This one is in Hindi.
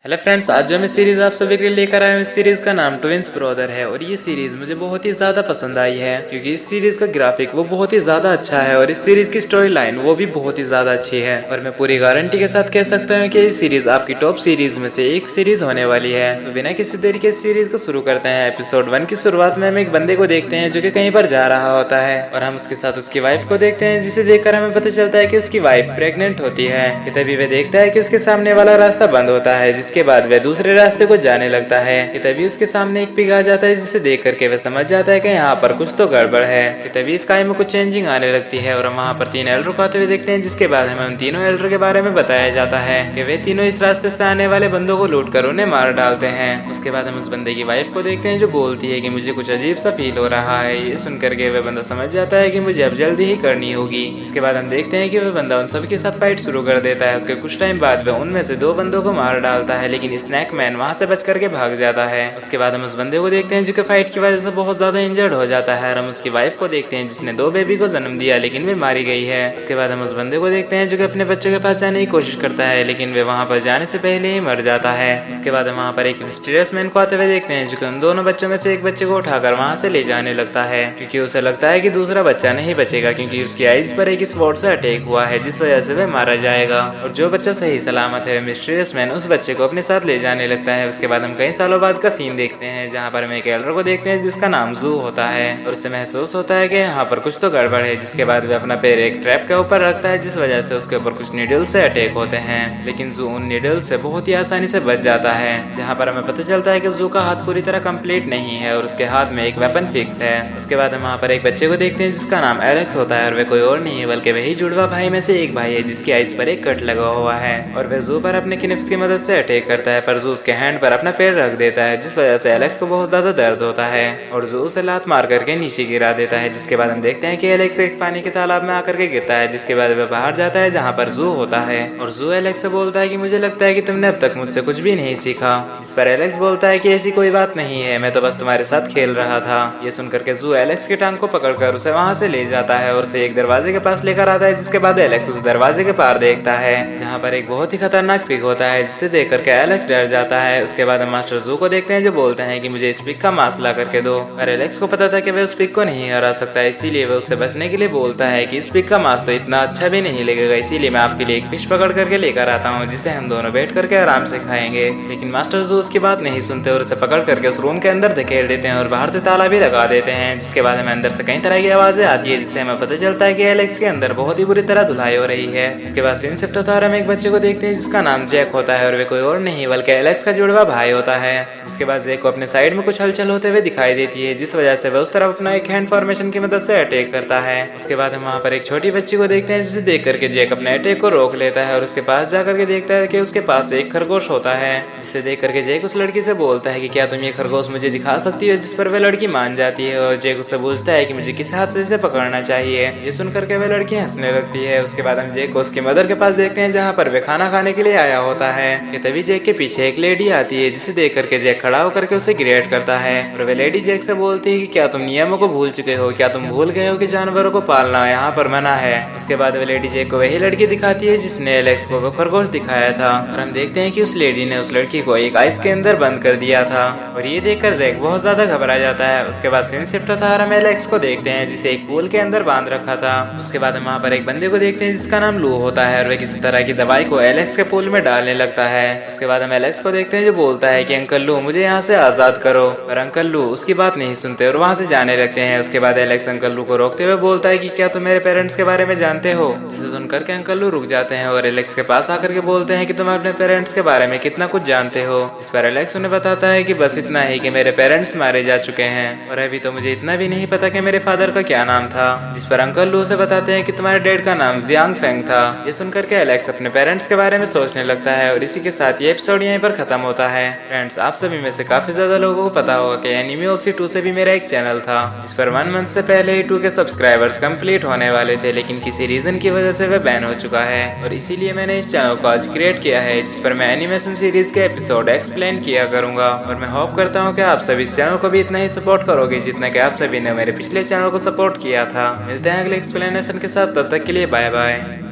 हेलो फ्रेंड्स, आज जो मैं सीरीज आप सभी के लिए लेकर आया हूँ, इस सीरीज का नाम ट्विंस ब्रदर है। और ये सीरीज मुझे बहुत ही ज्यादा पसंद आई है क्योंकि इस सीरीज का ग्राफिक वो बहुत ही ज्यादा अच्छा है और इस सीरीज की स्टोरी लाइन वो भी बहुत ही ज्यादा अच्छी है। और मैं पूरी गारंटी के साथ कह सकता हूँ कि ये सीरीज आपकी टॉप सीरीज में से एक सीरीज होने वाली है। तो बिना किसी देरी के इस सीरीज को शुरू करते हैं। एपिसोड 1 की शुरुआत में हम एक बंदे को देखते हैं जो कि कहीं पर जा रहा होता है और हम उसके साथ उसकी वाइफ को देखते हैं, जिसे देखकर हमें पता चलता है कि उसकी वाइफ प्रेग्नेंट होती है। कि तभी वह देखता है कि उसके सामने वाला रास्ता बंद होता है, जिसके बाद वह दूसरे रास्ते को जाने लगता है। कि तभी उसके सामने एक पिग आ जाता है, जिसे देख करके वह समझ जाता है कि यहाँ पर कुछ तो गड़बड़ है। कि तभी स्काई में कुछ चेंजिंग आने लगती है और हम वहाँ पर 3 एल्डर को आते हुए देखते हैं, जिसके बाद हमें उन तीनों एल्डर के बारे में बताया जाता है कि वे तीनों इस रास्ते से आने वाले बंदों को लूट कर उन्हें मार डालते हैं। उसके बाद हम उस बंदे की वाइफ को देखते हैं जो बोलती है कि मुझे कुछ अजीब सा फील हो रहा है। ये सुनकर के वह बंदा समझ जाता है कि मुझे अब जल्दी ही करनी होगी। इसके बाद हम देखते हैं कि वह बंदा उन सबके साथ फाइट शुरू कर देता है। उसके कुछ टाइम बाद वह उनमें से 2 बंदों को मार डालता है, लेकिन स्नैक मैन वहाँ से बच करके भाग जाता है। उसके बाद हम उस बंदे को देखते हैं जो कि फाइट की वजह से बहुत ज्यादा इंजर्ड हो जाता है। और हम उसकी वाइफ को देखते हैं जिसने 2 बेबी को जन्म दिया लेकिन वे मारी गई है। उसके बाद हम उस बंदे को देखते हैं जो कि अपने बच्चों के पास जाने की कोशिश करता है, लेकिन वे वहाँ पर जाने से पहले ही मर जाता है। उसके बाद हम वहाँ पर एक मिस्टीरियस मैन को आते हुए देखते हैं जो कि उन दोनों बच्चों में से एक बच्चे को उठाकर वहाँ से ले जाने लगता है, क्योंकि उसे लगता है कि दूसरा बच्चा नहीं बचेगा, क्योंकि उसकी आइज पर एक स्वॉर्ड से अटैक हुआ है जिस वजह से वह मारा जाएगा। और जो बच्चा सही सलामत है, मिस्टीरियस मैन उस बच्चे को अपने साथ ले जाने लगता है। उसके बाद हम कई सालों बाद का सीन देखते हैं जहाँ पर हम एक एल्डर को देखते हैं जिसका नाम जू होता है और उसे महसूस होता है कि यहाँ पर कुछ तो गड़बड़ है। जिसके बाद वह अपना पैर एक ट्रैप के ऊपर रखता है, जिस वजह से उसके ऊपर कुछ नीडल से अटैक होते हैं, लेकिन जू उन नीडल से बहुत ही आसानी से बच जाता है। जहाँ पर हमें पता चलता है कि जू का हाथ पूरी तरह कंप्लीट नहीं है और उसके हाथ में एक वेपन फिक्स है। उसके बाद हम वहाँ पर एक बच्चे को देखते हैं जिसका नाम एलेक्स होता है और वह कोई और नहीं है बल्कि वही जुड़वा भाई में से एक भाई है जिसकी आइज पर एक कट लगा हुआ है। और वह जू पर अपने किनिप्स की मदद से अटैक करता है, पर जू उसके हैंड पर अपना पैर रख देता है, जिस वजह से एलेक्स को बहुत ज्यादा दर्द होता है और जू उसे लात मार करके नीचे गिरा देता है। जिसके बाद हम देखते हैं कि एलेक्स एक पानी के तालाब में आकर के गिरता है, जिसके बाद वह बाहर जाता है जहाँ पर जू होता है। और जू एलेक्स से बोलता है कि मुझे लगता है कि तुमने अब तक मुझसे कुछ भी नहीं सीखा। जिस पर एलेक्स बोलता है कि ऐसी कोई बात नहीं है, मैं तो बस तुम्हारे साथ खेल रहा था। ये सुनकर के जू एलेक्स की टांग को पकड़कर उसे वहाँ से ले जाता है और उसे एक दरवाजे के पास लेकर आता है। जिसके बाद एलेक्स उस दरवाजे के पार देखता है जहाँ पर एक बहुत ही खतरनाक पिग होता है, जिसे देख करके एलेक्स डर जाता है। उसके बाद हम मास्टर जू को देखते हैं जो बोलते हैं कि मुझे इस पिग का मांस ला करके दो। पर एलेक्स को पता था कि वह उस पिग को नहीं हरा सकता, इसीलिए वह उससे बचने के लिए बोलता है कि इस पिग का मांस तो इतना अच्छा भी नहीं लगेगा, इसीलिए मैं आपके लिए एक फिश पकड़ करके लेकर आता हूँ जिसे हम दोनों बैठ करके आराम से खाएंगे। लेकिन मास्टर जू उसकी बात नहीं सुनते और उसे पकड़ करके उस रूम के अंदर धकेल देते हैं और बाहर से ताला भी लगा देते हैं। जिसके बाद हमें अंदर से कई तरह की आवाजें आती है, जिससे हमें पता चलता है कि एलेक्स के अंदर बहुत ही बुरी तरह धुलाई हो रही है। इसके बाद सीन शिफ्ट होता है, हम एक बच्चे को देखते हैं जिसका नाम जैक होता है और वे कोई और नहीं बल्कि एलेक्स का जुड़वा भाई होता है। जिसके बाद जैक को अपने साइड में कुछ हलचल होते हुए दिखाई देती है, जिस वजह से वह उस तरफ अपना एक हैंड फॉर्मेशन की मदद से अटैक करता है। उसके बाद हम वहाँ पर एक छोटी बच्ची को देखते हैं जिसे देख करके जैक अपने अटैक को रोक लेता है और उसके पास जाकर के देखता है कि उसके पास एक खरगोश होता है। जिसे देख करके जैक उस लड़की से बोलता है कि क्या तुम ये खरगोश मुझे दिखा सकती हो, जिस पर वह लड़की मान जाती है और जैक उससे पूछता है कि मुझे किस हाथ से इसे पकड़ना चाहिए। ये सुनकर के वह लड़की हंसने लगती है। उसके बाद हम जैक को उसकी मदर के पास देखते हैं जहाँ पर वह खाना खाने के लिए आया होता है। कि तभी जैक के पीछे एक लेडी आती है, जिसे देख करके जैक खड़ा होकर के उसे ग्रेट करता है और वह लेडी जैक से बोलती है कि क्या तुम नियमों को भूल चुके हो, क्या तुम भूल गए हो कि जानवरों को पालना यहाँ पर मना है। उसके बाद वह लेडी जैक को वही लड़की दिखाती है जिसने एलेक्स को वो खरगोश दिखाया था और हम देखते हैं कि उस लेडी ने उस लड़की को एक आइस के अंदर बंद कर दिया था और ये देखकर जैक बहुत ज्यादा घबरा जाता है। उसके बाद सीन शिफ्ट होता है, हम एलेक्स को देखते हैं जिसे एक पूल के अंदर बांध रखा था। उसके बाद हम वहाँ पर एक बंदे को देखते हैं जिसका नाम लू होता है और वह किसी तरह की दवाई को एलेक्स के पूल में डालने लगता है। उसके बाद हम एलेक्स को देखते हैं जो बोलता है कि अंकल लू मुझे यहाँ से आजाद करो, पर अंकल लू उसकी बात नहीं सुनते और वहाँ से जाने लगते हैं। उसके बाद एलेक्स अंकल लू को रोकते हुए बोलता है कि क्या तुम मेरे पेरेंट्स के बारे में जानते हो। जिसे सुनकर के अंकल लू रुक जाते हैं और एलेक्स के पास आकर के बोलते हैं कि तुम अपने पेरेंट्स के बारे में कितना कुछ जानते हो। इस पर एलेक्स उन्हें बताता है कि बस इतना ही कि मेरे पेरेंट्स मारे जा चुके हैं और अभी तो मुझे इतना भी नहीं पता कि मेरे फादर का क्या नाम था। जिस पर अंकल लू से बताते हैं कि तुम्हारे डैड का नाम जियांग फेंग था। ये सुनकर के एलेक्स अपने पेरेंट्स के बारे में सोचने लगता है और इसी के साथ ये एपिसोड यहीं पर खत्म होता है। फ्रेंड्स, आप सभी में से काफी ज्यादा लोगों को पता होगा कि एनिमी ऑक्सी 2 से भी मेरा एक चैनल था जिस पर 1 मंथ से पहले ही 2 के सब्सक्राइबर्स कंप्लीट होने वाले थे, लेकिन किसी रीजन की वजह से वह बैन हो चुका है और इसीलिए मैंने इस चैनल को आज क्रिएट किया है जिस पर मैं एनिमेशन सीरीज के एपिसोड एक्सप्लेन किया करूंगा। और मैं होप करता हूँ कि आप सभी इस चैनल को भी इतना ही सपोर्ट करोगे जितना कि आप सभी ने मेरे पिछले चैनल को सपोर्ट किया था। मिलते हैं अगले एक्सप्लेनेशन के साथ, तब तक के लिए बाय बाय।